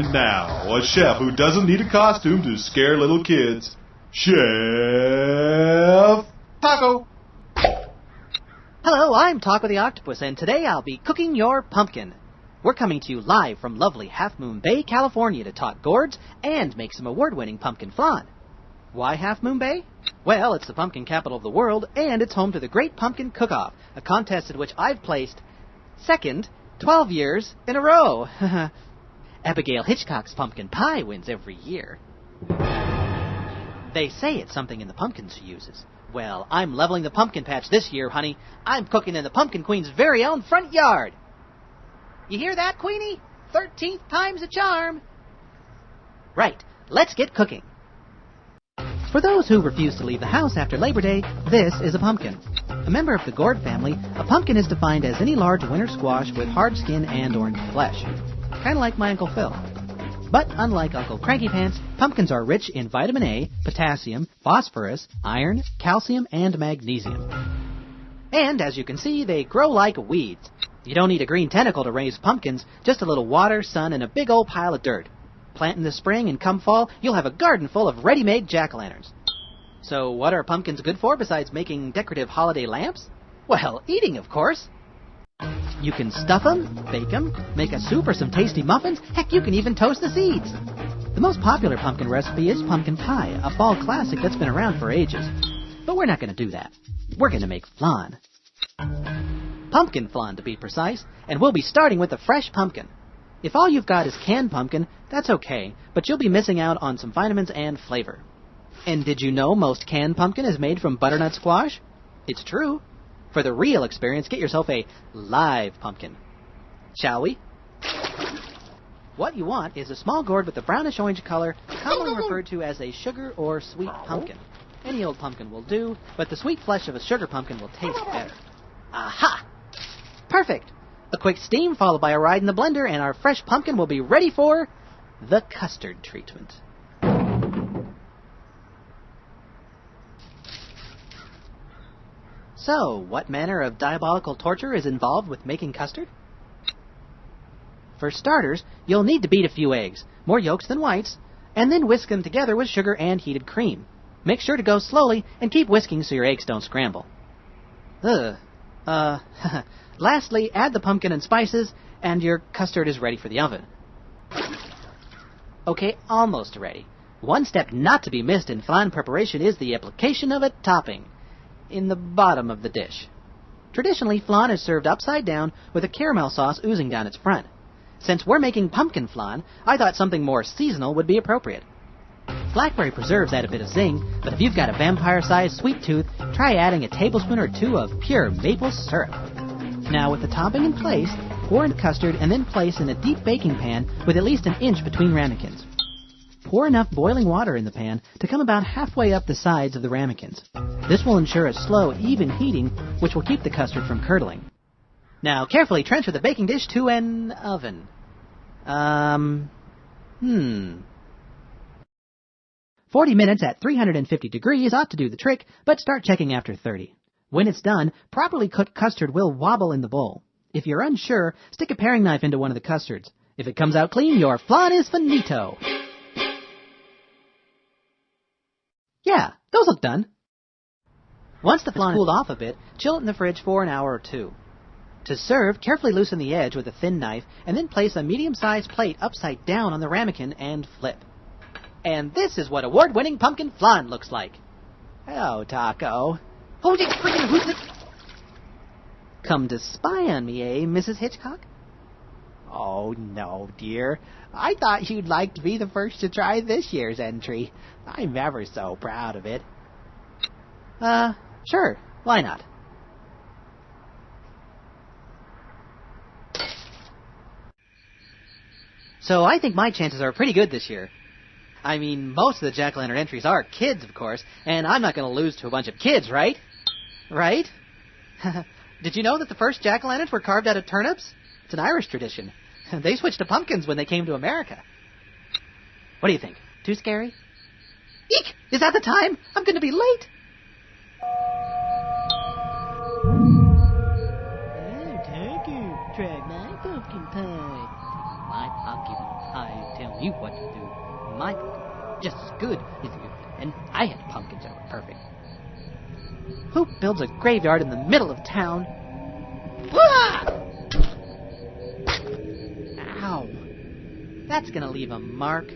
And now, a chef who doesn't need a costume to scare little kids, Chef Tako. Hello, I'm Tako the Octopus, and today I'll be cooking your pumpkin. We're coming to you live from lovely Half Moon Bay, California to talk gourds and make some award-winning pumpkin flan. Why Half Moon Bay? Well, it's the pumpkin capital of the world, and it's home to the Great Pumpkin Cook-Off, a contest in which I've placed second 12 years in a row. Abigail Hitchcock's pumpkin pie wins every year. They say it's something in the pumpkins she uses. Well, I'm leveling the pumpkin patch this year, honey. I'm cooking in the Pumpkin Queen's very own front yard. You hear that, Queenie? 13th time's a charm. Right, let's get cooking. For those who refuse to leave the house after Labor Day, this is a pumpkin. A member of the gourd family, a pumpkin is defined as any large winter squash with hard skin and orange flesh. Kind of like my Uncle Phil. But unlike Uncle Cranky Pants, pumpkins are rich in vitamin A, potassium, phosphorus, iron, calcium, and magnesium. And as you can see, they grow like weeds. You don't need a green tentacle to raise pumpkins, just a little water, sun, and a big old pile of dirt. Plant in the spring, and come fall, you'll have a garden full of ready-made jack-o'-lanterns. So what are pumpkins good for besides making decorative holiday lamps? Well, eating, of course. You can stuff them, bake them, make a soup or some tasty muffins. Heck, you can even toast the seeds. The most popular pumpkin recipe is pumpkin pie, a fall classic that's been around for ages. But we're not going to do that. We're going to make flan. Pumpkin flan, to be precise, and we'll be starting with a fresh pumpkin. If all you've got is canned pumpkin, that's okay, but you'll be missing out on some vitamins and flavor. And did you know most canned pumpkin is made from butternut squash? It's true. For the real experience, get yourself a live pumpkin. Shall we? What you want is a small gourd with a brownish-orange color, commonly referred to as a sugar or sweet pumpkin. Any old pumpkin will do, but the sweet flesh of a sugar pumpkin will taste better. Aha! Perfect! A quick steam followed by a ride in the blender, and our fresh pumpkin will be ready for the custard treatment. So, what manner of diabolical torture is involved with making custard? For starters, you'll need to beat a few eggs, more yolks than whites, and then whisk them together with sugar and heated cream. Make sure to go slowly and keep whisking so your eggs don't scramble. Lastly, add the pumpkin and spices, and your custard is ready for the oven. Okay, almost ready. One step not to be missed in flan preparation is the application of a topping in the bottom of the dish. Traditionally, flan is served upside down with a caramel sauce oozing down its front. Since we're making pumpkin flan, I thought something more seasonal would be appropriate. Blackberry preserves add a bit of zing, but if you've got a vampire-sized sweet tooth, try adding a tablespoon or two of pure maple syrup. Now, with the topping in place, pour in custard and then place in a deep baking pan with at least an inch between ramekins. Pour enough boiling water in the pan to come about halfway up the sides of the ramekins. This will ensure a slow, even heating, which will keep the custard from curdling. Now, carefully transfer the baking dish to an oven. 40 minutes at 350 degrees ought to do the trick, but start checking after 30. When it's done, properly cooked custard will wobble in the bowl. If you're unsure, stick a paring knife into one of the custards. If it comes out clean, your flan is finito. Yeah, those look done. Once the flan is cooled off a bit, chill it in the fridge for an hour or two. To serve, carefully loosen the edge with a thin knife, and then place a medium-sized plate upside down on the ramekin and flip. And this is what award-winning pumpkin flan looks like. Hello, Tako. Who's it? Come to spy on me, eh, Mrs. Hitchcock? Oh, no, dear. I thought you'd like to be the first to try this year's entry. I'm ever so proud of it. Sure. Why not? So I think my chances are pretty good this year. I mean, most of the jack-o'-lantern entries are kids, of course, and I'm not going to lose to a bunch of kids, right? Right? Did you know that the first jack-o'-lanterns were carved out of turnips? It's an Irish tradition. They switched to pumpkins when they came to America. What do you think? Too scary? Eek! Is that the time? I'm going to be late! Oh, Tako, try my pumpkin pie. My pumpkin I tell you what to do. My pumpkin, just as good as you. And I had pumpkins that were perfect. Who builds a graveyard in the middle of town? Ah! Ow. That's gonna leave a mark.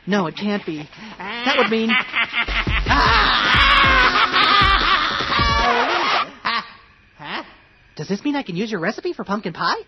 No, it can't be. That would mean... Huh? Does this mean I can use your recipe for pumpkin pie?